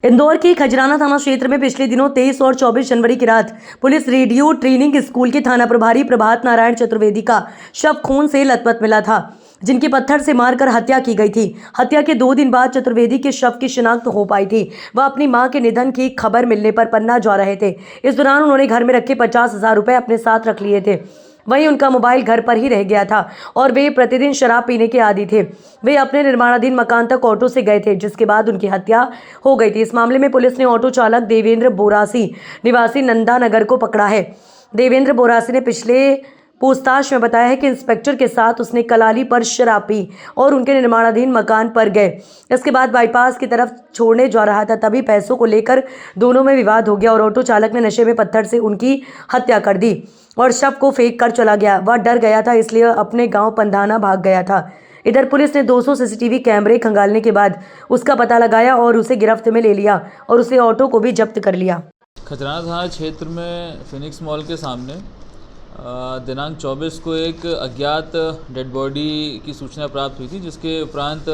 इंदौर के खजराना थाना क्षेत्र में पिछले दिनों 23 और 24 जनवरी की रात पुलिस रेडियो ट्रेनिंग स्कूल के थाना प्रभारी प्रभात नारायण चतुर्वेदी का शव खून से लथपथ मिला था, जिनकी पत्थर से मारकर हत्या की गई थी। हत्या के 2 दिन बाद चतुर्वेदी के शव की शिनाख्त हो पाई थी। वह अपनी मां के निधन की खबर मिलने पर पन्ना जा रहे थे। इस दौरान उन्होंने घर में रखे 50,000 रुपए अपने साथ रख लिए थे। वहीं उनका मोबाइल घर पर ही रह गया था और वे प्रतिदिन शराब पीने के आदी थे। वे अपने निर्माणाधीन मकान तक ऑटो से गए थे, जिसके बाद उनकी हत्या हो गई थी। इस मामले में पुलिस ने ऑटो चालक देवेंद्र बोरासी निवासी नंदा नगर को पकड़ा है। देवेंद्र बोरासी ने पिछले पूछताछ में बताया है कि इंस्पेक्टर के साथ उसने कलाली पर शराब पी और उनके निर्माणाधीन मकान पर गए। इसके बाद बाईपास की तरफ छोड़ने जा रहा था, तभी पैसों को लेकर दोनों में विवाद हो गया और ऑटो चालक ने नशे में पत्थर से उनकी हत्या कर दी और शव को फेंक कर चला गया। वह डर गया था, इसलिए अपने गांव पंधाना भाग गया था। इधर पुलिस ने 200 सीसीटीवी कैमरे खंगालने के बाद उसका पता लगाया और उसे गिरफ्त में ले लिया और उसे ऑटो को भी जब्त कर लिया। खजराना थाना क्षेत्र में फिनिक्स मॉल के सामने दिनांक 24 को एक अज्ञात डेड बॉडी की सूचना प्राप्त हुई थी, जिसके उपरांत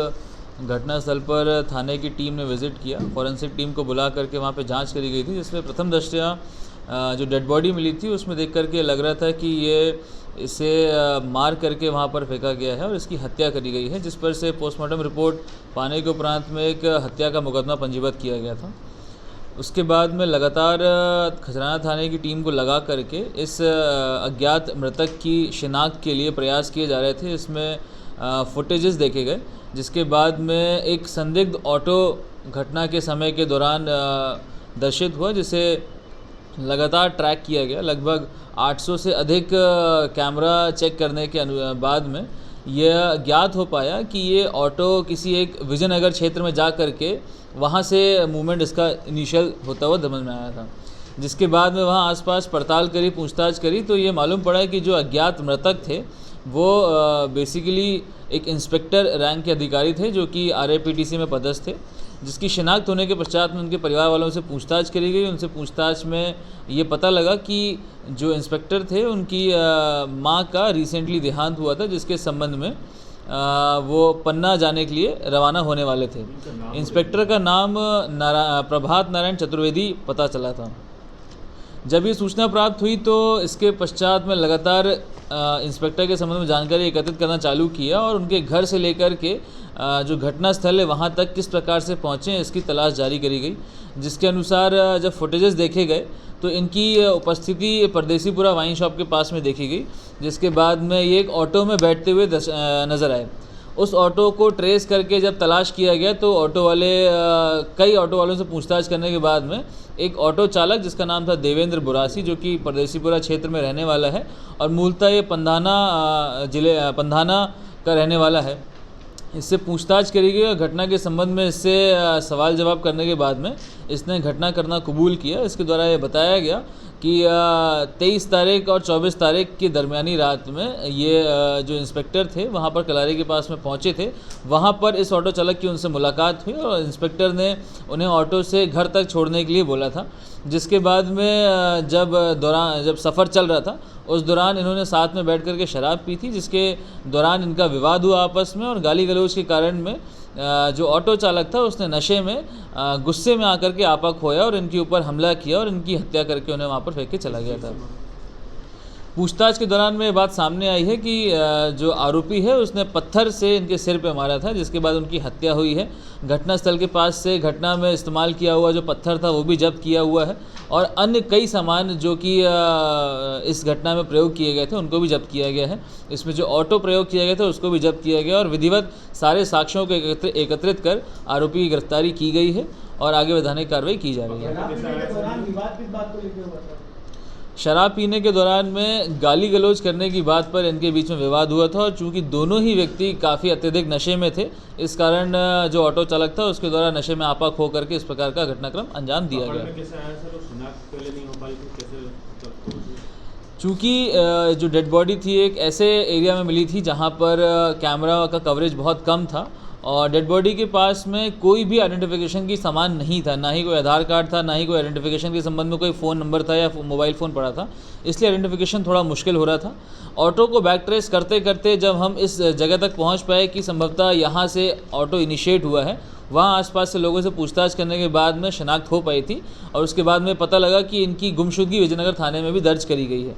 घटनास्थल पर थाने की टीम ने विज़िट किया। फॉरेंसिक टीम को बुला करके वहां पे जांच करी गई थी, जिसमें प्रथम दृष्टया जो डेड बॉडी मिली थी उसमें देख करके लग रहा था कि ये इसे मार करके वहां पर फेंका गया है और इसकी हत्या करी गई है, जिस पर से पोस्टमार्टम रिपोर्ट पाने के उपरांत में एक हत्या का मुकदमा पंजीबद्ध किया गया था। उसके बाद में लगातार खजराना थाने की टीम को लगा करके इस अज्ञात मृतक की शिनाख्त के लिए प्रयास किए जा रहे थे। इसमें फुटेजेस देखे गए, जिसके बाद में एक संदिग्ध ऑटो घटना के समय के दौरान दर्शित हुआ, जिसे लगातार ट्रैक किया गया। लगभग 800 से अधिक कैमरा चेक करने के बाद में यह ज्ञात हो पाया कि ये ऑटो किसी एक विजयनगर क्षेत्र में जा कर के वहाँ से मूवमेंट इसका इनिशियल होता हुआ समझ में आया था। जिसके बाद में वहाँ आसपास पड़ताल करी, पूछताछ करी, तो ये मालूम पड़ा कि जो अज्ञात मृतक थे वो बेसिकली एक इंस्पेक्टर रैंक के अधिकारी थे, जो कि RAPTC में पदस्थ थे। जिसकी शिनाख्त होने के पश्चात में उनके परिवार वालों से पूछताछ करी गई। उनसे पूछताछ में ये पता लगा कि जो इंस्पेक्टर थे उनकी माँ का रिसेंटली देहांत हुआ था, जिसके संबंध में वो पन्ना जाने के लिए रवाना होने वाले थे। इंस्पेक्टर का नाम प्रभात नारायण चतुर्वेदी पता चला था। जब ये सूचना प्राप्त हुई तो इसके पश्चात में लगातार इंस्पेक्टर के संबंध में जानकारी एकत्रित करना चालू किया और उनके घर से लेकर के जो घटना स्थल है वहाँ तक किस प्रकार से पहुँचे इसकी तलाश जारी करी गई। जिसके अनुसार जब फुटेजेस देखे गए तो इनकी उपस्थिति परदेसीपुरा वाइन शॉप के पास में देखी गई, जिसके बाद में ये एक ऑटो में बैठते हुए नज़र आए। उस ऑटो को ट्रेस करके जब तलाश किया गया तो कई ऑटो वालों से पूछताछ करने के बाद में एक ऑटो चालक जिसका नाम था देवेंद्र बोरासी, जो कि परदेसीपुरा क्षेत्र में रहने वाला है और मूलतः ये पंधाना का रहने वाला है, इससे पूछताछ करी गई और घटना के संबंध में इससे सवाल जवाब करने के बाद में इसने घटना करना कबूल किया। इसके द्वारा ये बताया गया कि 23 तारीख और 24 तारीख की दरमियानी रात में ये जो इंस्पेक्टर थे वहाँ पर कलारी के पास में पहुँचे थे। वहाँ पर इस ऑटो चालक की उनसे मुलाकात हुई और इंस्पेक्टर ने उन्हें ऑटो से घर तक छोड़ने के लिए बोला था। जिसके बाद में जब सफ़र चल रहा था उस दौरान इन्होंने साथ में बैठ कर के शराब पी थी, जिसके दौरान इनका विवाद हुआ आपस में और गाली गलौज के कारण में जो ऑटो चालक था उसने नशे में गुस्से में आकर के आपा खोया और इनके ऊपर हमला किया और इनकी हत्या करके उन्हें वहाँ पर फेंक के चला गया था। पूछताछ के दौरान में बात सामने आई है कि जो आरोपी है उसने पत्थर से इनके सिर पे मारा था, जिसके बाद उनकी हत्या हुई है। घटनास्थल के पास से घटना में इस्तेमाल किया हुआ जो पत्थर था वो भी जब्त किया हुआ है और अन्य कई सामान जो कि इस घटना में प्रयोग किए गए थे उनको भी जब्त किया गया है। इसमें जो ऑटो प्रयोग किया गया था उसको भी जब्त किया गया और विधिवत सारे साक्ष्यों को एकत्रित कर आरोपी की गिरफ्तारी की गई है और आगे वैधानिक कार्रवाई की जा रही है। शराब पीने के दौरान में गाली गलौज करने की बात पर इनके बीच में विवाद हुआ था और चूंकि दोनों ही व्यक्ति काफ़ी अत्यधिक नशे में थे, इस कारण जो ऑटो चालक था उसके द्वारा नशे में आपा खो करके इस प्रकार का घटनाक्रम अंजाम दिया गया। चूँकि जो डेड बॉडी थी एक ऐसे एरिया में मिली थी जहाँ पर कैमरा का कवरेज बहुत कम था और डेड बॉडी के पास में कोई भी आइडेंटिफिकेशन की सामान नहीं था, ना ही कोई आधार कार्ड था, ना ही कोई आइडेंटिफिकेशन के संबंध में कोई फ़ोन नंबर था या मोबाइल फ़ोन पड़ा था, इसलिए आइडेंटिफिकेशन थोड़ा मुश्किल हो रहा था। ऑटो को बैक ट्रेस करते करते जब हम इस जगह तक पहुंच पाए कि संभवतः यहाँ से ऑटो इनिशिएट हुआ है, वहाँ आसपास से लोगों से पूछताछ करने के बाद में शनाख्त हो पाई थी और उसके बाद में पता लगा कि इनकी गुमशुदगी विजयनगर थाने में भी दर्ज करी गई है।